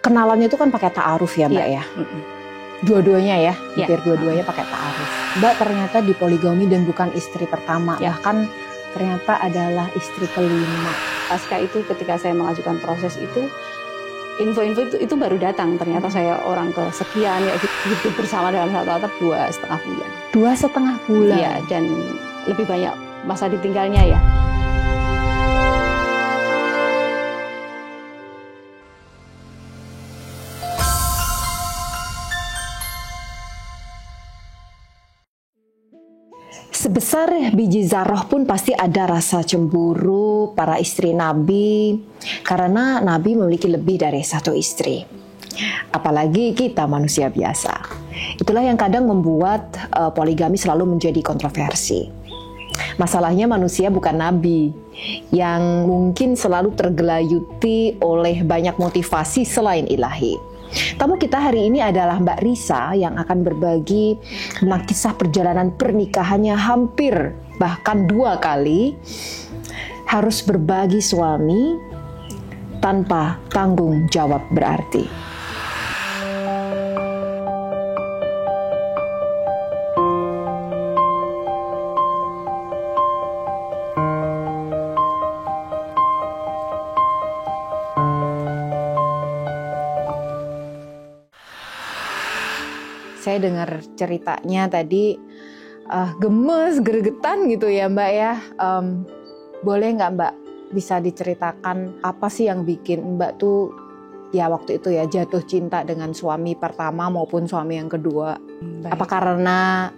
Kenalannya itu kan pakai ta'aruf ya Mbak ya? Dua-duanya ya, hampir dua-duanya pakai ta'aruf. Mbak ternyata di poligami dan bukan istri pertama, bahkan ternyata adalah istri kelima. Pasca itu ketika saya mengajukan proses itu, info-info itu baru datang. Ternyata saya orang kesekian, ya hidup bersama dalam satu atap 2,5 bulan. 2,5 bulan? Iya, dan lebih banyak masa ditinggalnya ya. Sebesar biji zarah pun pasti ada rasa cemburu para istri Nabi, karena Nabi memiliki lebih dari satu istri. Apalagi kita manusia biasa. Itulah yang kadang membuat poligami selalu menjadi kontroversi. Masalahnya manusia bukan Nabi, yang mungkin selalu tergelayuti oleh banyak motivasi selain ilahi. Tamu kita hari ini adalah Mbak Risa yang akan berbagi tentang kisah perjalanan pernikahannya hampir bahkan 2 kali harus berbagi suami tanpa tanggung jawab berarti. Saya dengar ceritanya tadi gemes, gregetan gitu ya Mbak ya. Boleh nggak Mbak bisa diceritakan apa sih yang bikin Mbak tuh ya waktu itu ya jatuh cinta dengan suami pertama maupun suami yang kedua? Apa karena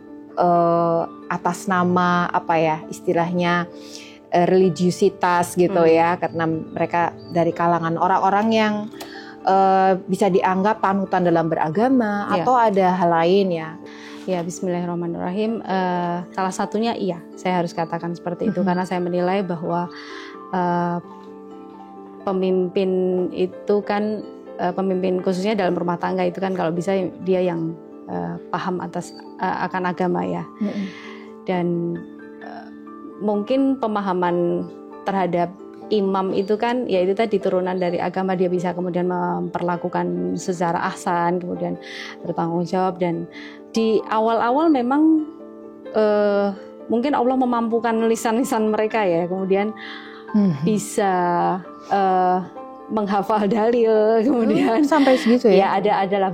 atas nama apa ya istilahnya religiusitas gitu ya, karena mereka dari kalangan orang-orang yang bisa dianggap panutan dalam beragama atau ada hal lain ya? Ya, bismillahirrahmanirrahim. Salah satunya iya, saya harus katakan seperti itu karena saya menilai bahwa pemimpin itu kan pemimpin khususnya dalam rumah tangga itu kan kalau bisa dia yang paham akan agama ya. Dan mungkin pemahaman terhadap imam itu kan ya itu tadi turunan dari agama, dia bisa kemudian memperlakukan secara ahsan, kemudian bertanggung jawab. Dan di awal-awal memang mungkin Allah memampukan lisan-lisan mereka ya, kemudian bisa menghafal dalil, kemudian sampai segitu ya. Ya adalah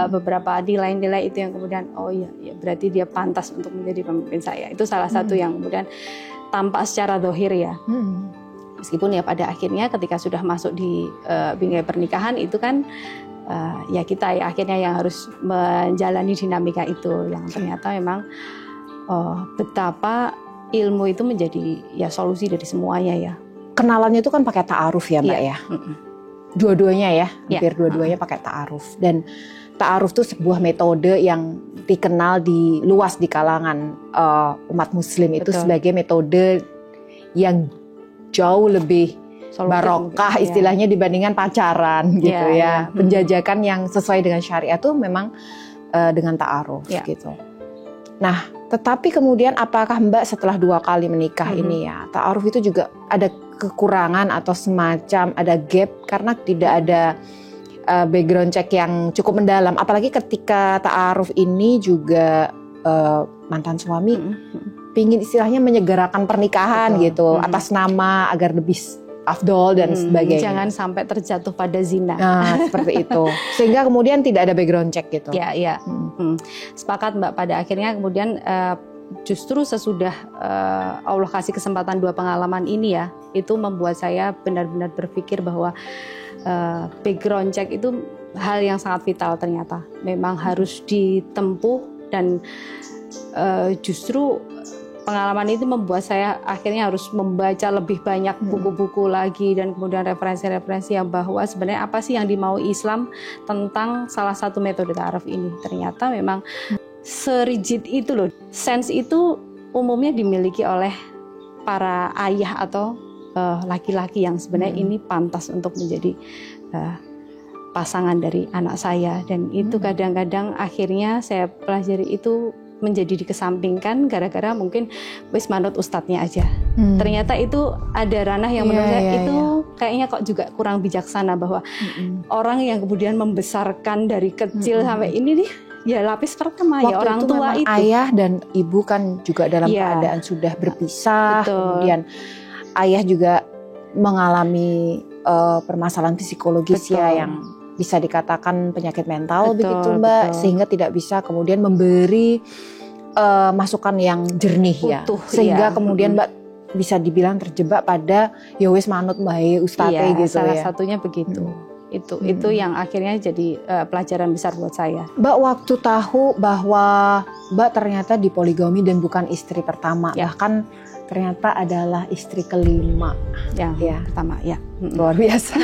beberapa nilai-nilai itu yang kemudian oh ya berarti dia pantas untuk menjadi pemimpin saya. Itu salah satu yang kemudian tampak secara zahir ya. Meskipun ya pada akhirnya ketika sudah masuk di bingkai pernikahan itu kan ya kita ya akhirnya yang harus menjalani dinamika itu yang ternyata memang betapa ilmu itu menjadi ya solusi dari semuanya ya. Kenalannya itu kan pakai ta'aruf ya Mbak ya? Dua-duanya ya, hampir dua-duanya pakai ta'aruf. Dan ta'aruf itu sebuah metode yang dikenal luas di kalangan umat muslim itu sebagai metode yang jauh lebih barokah istilahnya dibandingkan pacaran gitu ya. Penjajakan yang sesuai dengan syariat tuh memang dengan ta'aruf gitu. Nah, tetapi kemudian apakah Mbak setelah 2 kali menikah ini ya, ta'aruf itu juga ada kekurangan atau semacam ada gap karena tidak ada background check yang cukup mendalam, apalagi ketika ta'aruf ini juga mantan suami pingin istilahnya menyegerakan pernikahan gitu atas nama agar lebih afdol dan sebagainya. Jangan sampai terjatuh pada zina. Nah, seperti itu. Sehingga kemudian tidak ada background check gitu. Ya. Sepakat Mbak, pada akhirnya kemudian justru sesudah Allah kasih kesempatan 2 pengalaman ini ya, itu membuat saya benar-benar berpikir bahwa background check itu hal yang sangat vital ternyata. Memang harus ditempuh dan justru pengalaman itu membuat saya akhirnya harus membaca lebih banyak buku-buku lagi dan kemudian referensi-referensi yang bahwa sebenarnya apa sih yang dimau Islam tentang salah satu metode ta'aruf ini. Ternyata memang serigid itu loh. Sense itu umumnya dimiliki oleh para ayah atau laki-laki yang sebenarnya ini pantas untuk menjadi pasangan dari anak saya. Dan itu kadang-kadang akhirnya saya pelajari itu menjadi dikesampingkan gara-gara mungkin wis manut ustadznya aja. Ternyata itu ada ranah yang menurut saya itu kayaknya kok juga kurang bijaksana bahwa orang yang kemudian membesarkan dari kecil sampai ini nih ya lapis pertama ya orang tua itu. Ayah dan ibu kan juga dalam keadaan sudah berpisah. Betul. Kemudian ayah juga mengalami permasalahan psikologis yang bisa dikatakan penyakit mental begitu Mbak, sehingga tidak bisa kemudian memberi masukan yang jernih utuh, sehingga kemudian Mbak bisa dibilang terjebak pada ya wis manut bae ustate gitu salah satunya begitu. Itu yang akhirnya jadi pelajaran besar buat saya. Mbak waktu tahu bahwa Mbak ternyata dipoligami dan bukan istri pertama, bahkan ternyata adalah istri kelima yang pertama luar biasa.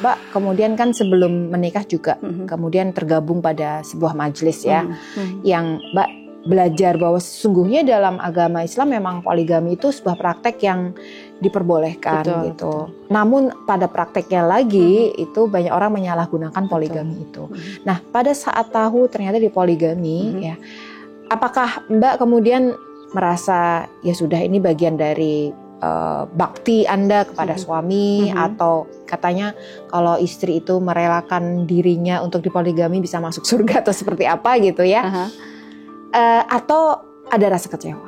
Mbak kemudian kan sebelum menikah juga kemudian tergabung pada sebuah majelis yang Mbak belajar bahwa sesungguhnya dalam agama Islam memang poligami itu sebuah praktek yang diperbolehkan gitu. Namun pada prakteknya lagi itu banyak orang menyalahgunakan poligami itu. Nah pada saat tahu ternyata dipoligami apakah Mbak kemudian merasa ya sudah ini bagian dari bakti Anda kepada suami atau katanya kalau istri itu merelakan dirinya untuk dipoligami bisa masuk surga atau seperti apa gitu ya, atau ada rasa kecewa?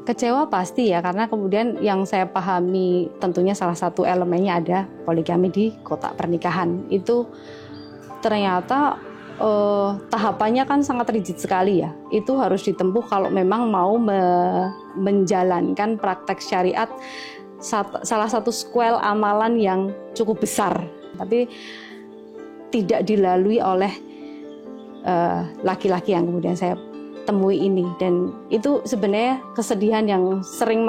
Kecewa pasti ya, karena kemudian yang saya pahami tentunya salah satu elemennya ada poligami di kotak pernikahan itu ternyata tahapannya kan sangat rigid sekali ya. Itu harus ditempuh kalau memang mau menjalankan praktek syariat salah satu squel amalan yang cukup besar. Tapi tidak dilalui oleh laki-laki yang kemudian saya temui ini, dan itu sebenarnya kesedihan yang sering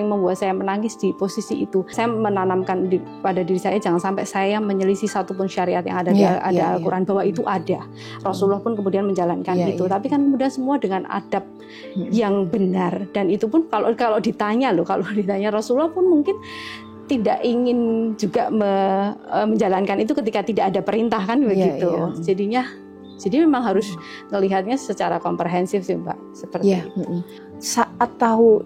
membuat saya menangis di posisi itu. Saya menanamkan pada diri saya jangan sampai saya menyelisih satupun syariat yang ada di Al-Quran, bahwa itu ada. Rasulullah pun kemudian menjalankan itu. Tapi kan kemudian semua dengan adab yang benar, dan itu pun kalau ditanya Rasulullah pun mungkin tidak ingin juga menjalankan itu ketika tidak ada perintah kan begitu. Jadi memang harus melihatnya secara komprehensif sih Mbak, seperti itu. Saat tahu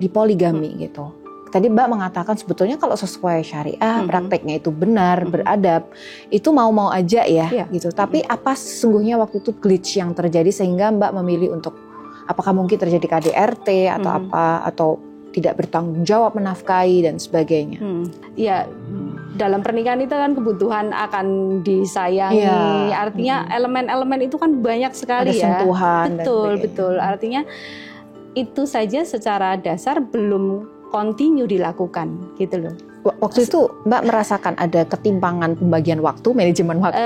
dipoligami gitu, tadi Mbak mengatakan sebetulnya kalau sesuai syariah, prakteknya itu benar, beradab, itu mau-mau aja gitu. Tapi apa sesungguhnya waktu itu glitch yang terjadi sehingga Mbak memilih untuk, apakah mungkin terjadi KDRT atau apa, atau tidak bertanggung jawab menafkahi dan sebagainya? Ya, dalam pernikahan itu kan kebutuhan akan disayangi, artinya elemen-elemen itu kan banyak sekali. Ada sentuhan. Betul. Artinya itu saja secara dasar belum continue dilakukan gitu loh. Waktu itu Mbak merasakan ada ketimpangan pembagian waktu, manajemen waktu?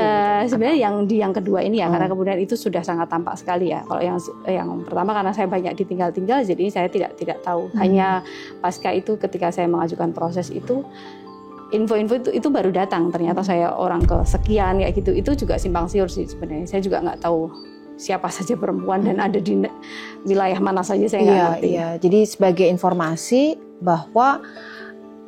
Sebenarnya yang kedua ini ya, karena kemudian itu sudah sangat tampak sekali ya. Kalau yang pertama karena saya banyak ditinggal-tinggal, jadi saya tidak tahu. Hanya pasca itu ketika saya mengajukan proses itu, info-info itu baru datang. Ternyata saya orang kesekian kayak gitu. Itu juga simpang siur sih sebenarnya. Saya juga nggak tahu siapa saja perempuan dan ada di wilayah mana saja, saya nggak ngerti. Jadi sebagai informasi bahwa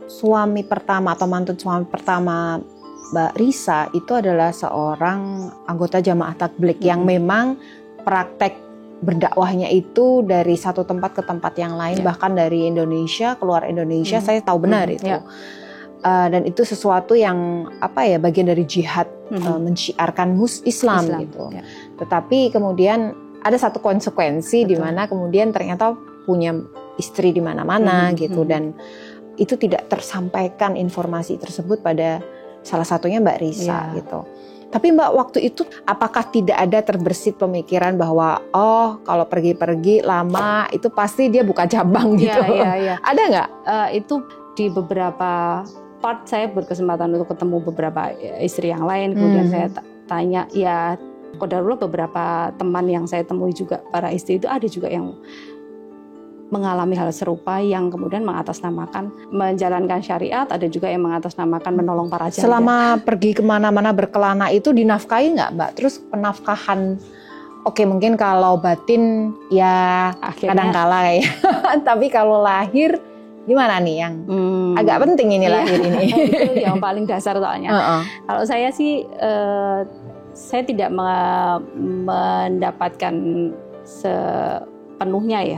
suami pertama atau mantan suami pertama Mbak Risa itu adalah seorang anggota jamaah tabligh yang memang praktek berdakwahnya itu dari satu tempat ke tempat yang lain, bahkan dari Indonesia keluar Indonesia, saya tahu benar itu. Dan itu sesuatu yang bagian dari jihad, menciarkan Islam gitu. Tetapi kemudian ada satu konsekuensi di mana kemudian ternyata punya istri di mana-mana gitu, dan itu tidak tersampaikan informasi tersebut pada salah satunya Mbak Risa gitu. Tapi Mbak waktu itu apakah tidak ada terbersit pemikiran bahwa kalau pergi-pergi lama itu pasti dia buka cabang gitu? Ada nggak? Itu di beberapa part saya berkesempatan untuk ketemu beberapa istri yang lain. Kemudian saya tanya, ya qadarullah beberapa teman yang saya temui juga para istri itu ada juga yang mengalami hal serupa, yang kemudian mengatasnamakan menjalankan syariat, ada juga yang mengatasnamakan menolong para janda. Selama pergi kemana-mana berkelana itu dinafkahi nggak Mbak? Terus penafkahan, mungkin kalau batin ya kadangkala ya, tapi kalau lahir gimana nih yang agak penting ini lahir ini? Itu yang paling dasar soalnya. Kalau saya sih saya tidak mendapatkan sepenuhnya ya.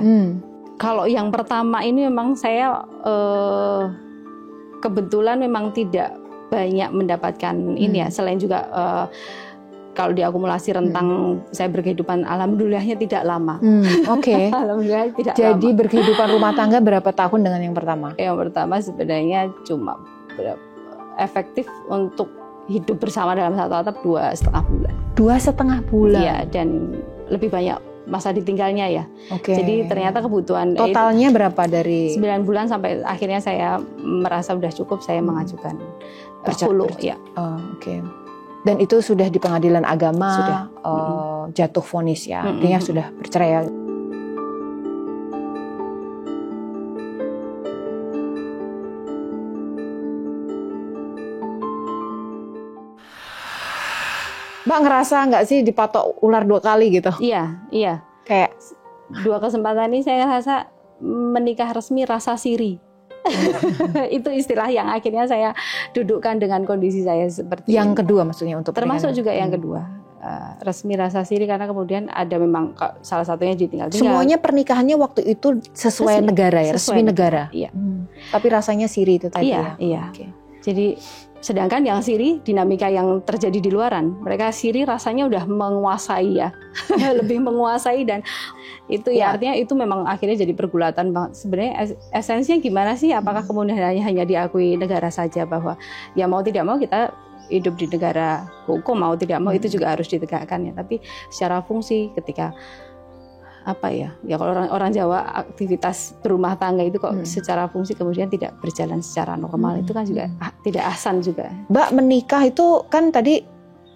Kalau yang pertama ini memang saya kebetulan memang tidak banyak mendapatkan ini ya, selain juga kalau diakumulasi rentang saya berkehidupan alhamdulillahnya tidak lama. Oke. Alhamdulillah tidak Jadi lama. berkehidupan rumah tangga berapa tahun dengan yang pertama? Yang pertama sebenarnya cuma efektif untuk hidup bersama dalam satu atap 2,5 bulan. 2,5 bulan? Iya, dan lebih banyak masa ditinggalnya ya. Oke. Jadi ternyata kebutuhan totalnya berapa dari 9 bulan sampai akhirnya saya merasa sudah cukup, saya mengajukan hulu ya. Oke. Dan itu sudah di pengadilan agama sudah. Jatuh vonis ya. Artinya sudah bercerai ya. Mbak ngerasa nggak sih dipatok ular 2 kali gitu? Iya. Kayak 2 kesempatan ini saya rasa menikah resmi rasa siri. Itu istilah yang akhirnya saya dudukkan dengan kondisi saya seperti yang ini. Kedua maksudnya untuk termasuk juga yang kedua. Resmi rasa siri karena kemudian ada memang salah satunya ditinggal-tinggal. Semuanya pernikahannya waktu itu sesuai negara ya, resmi negara. Iya. Tapi rasanya siri itu tadi ya. Iya. Okay. Jadi sedangkan yang siri, dinamika yang terjadi di luaran, mereka siri rasanya udah menguasai ya, lebih menguasai, dan itu ya artinya itu memang akhirnya jadi pergulatan banget. Sebenarnya esensinya gimana sih? Apakah kemudian hanya diakui negara saja bahwa ya mau tidak mau kita hidup di negara hukum, mau tidak mau itu juga harus ditegakkan ya. Tapi secara fungsi ketika apa ya kalau orang Jawa aktivitas berumah tangga itu kok secara fungsi kemudian tidak berjalan secara normal, itu kan juga tidak ahsan juga. Mbak menikah itu kan tadi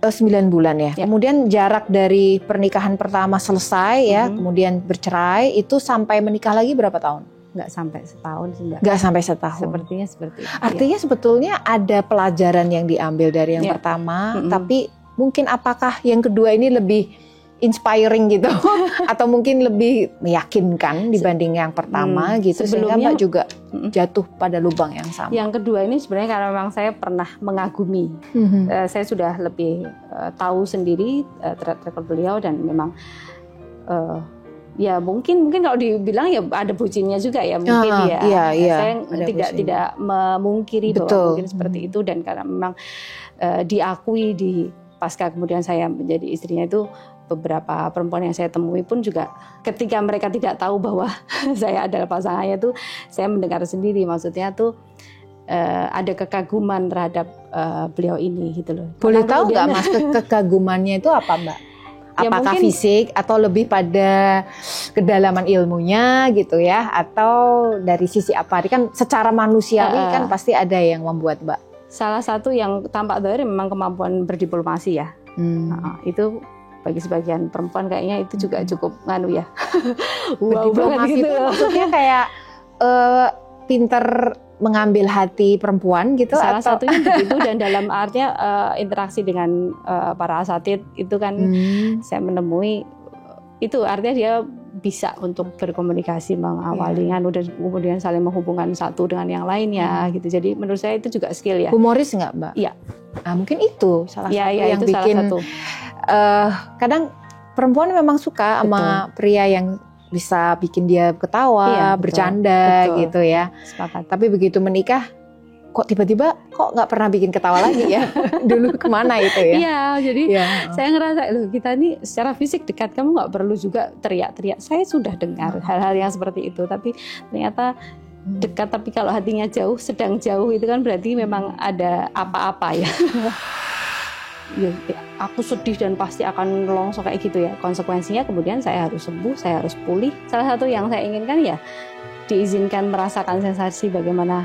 9 bulan ya. Kemudian jarak dari pernikahan pertama selesai ya, kemudian bercerai itu sampai menikah lagi berapa tahun? Nggak sampai setahun sih, nggak sampai setahun. Sepertinya seperti itu. Artinya sebetulnya ada pelajaran yang diambil dari yang pertama, tapi mungkin apakah yang kedua ini lebih inspiring gitu atau mungkin lebih meyakinkan dibanding yang pertama gitu, sehingga Mbak juga jatuh pada lubang yang sama. Yang kedua ini sebenarnya karena memang saya pernah mengagumi, saya sudah lebih tahu sendiri track record beliau, dan memang ya mungkin kalau dibilang ya ada bucinnya juga ya mungkin saya tidak memungkiri bahwa mungkin seperti itu, dan karena memang diakui di pasca kemudian saya menjadi istrinya itu, beberapa perempuan yang saya temui pun juga ketika mereka tidak tahu bahwa saya adalah pasangannya tuh, saya mendengar sendiri, maksudnya tuh ada kekaguman terhadap beliau ini gitu loh. Boleh tahu nggak Mas kekagumannya itu apa Mbak? Apakah mungkin fisik atau lebih pada kedalaman ilmunya gitu ya, atau dari sisi apa? Kan secara manusiawi kan pasti ada yang membuat Mbak. Salah satu yang tampak dari memang kemampuan berdiplomasi ya. Itu bagi sebagian perempuan kayaknya itu juga cukup nganu ya. Wow banget gitu. Maksudnya kayak pinter mengambil hati perempuan gitu. Salah satunya begitu, dan dalam artinya interaksi dengan para asatid itu kan saya menemui itu artinya dia bisa untuk berkomunikasi, mengawali nganu, dan kemudian saling menghubungkan satu dengan yang lainnya gitu. Jadi menurut saya itu juga skill ya. Humoris nggak Mbak? Iya. Nah, mungkin itu salah satu yang itu bikin salah satu. Kadang perempuan memang suka sama pria yang bisa bikin dia ketawa, bercanda gitu ya. Sepakat. Tapi begitu menikah, kok tiba-tiba kok nggak pernah bikin ketawa lagi ya? Dulu kemana itu ya? Iya, jadi saya ngerasa loh, kita ini secara fisik dekat, kamu nggak perlu juga teriak-teriak. Saya sudah dengar hal-hal yang seperti itu, tapi ternyata dekat, tapi kalau hatinya jauh, sedang jauh, itu kan berarti memang ada apa-apa ya. Ya, aku sedih dan pasti akan longsor kayak gitu ya. Konsekuensinya kemudian saya harus sembuh, saya harus pulih. Salah satu yang saya inginkan ya diizinkan merasakan sensasi bagaimana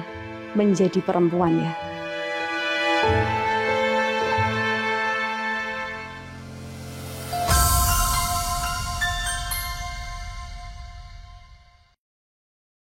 menjadi perempuan ya.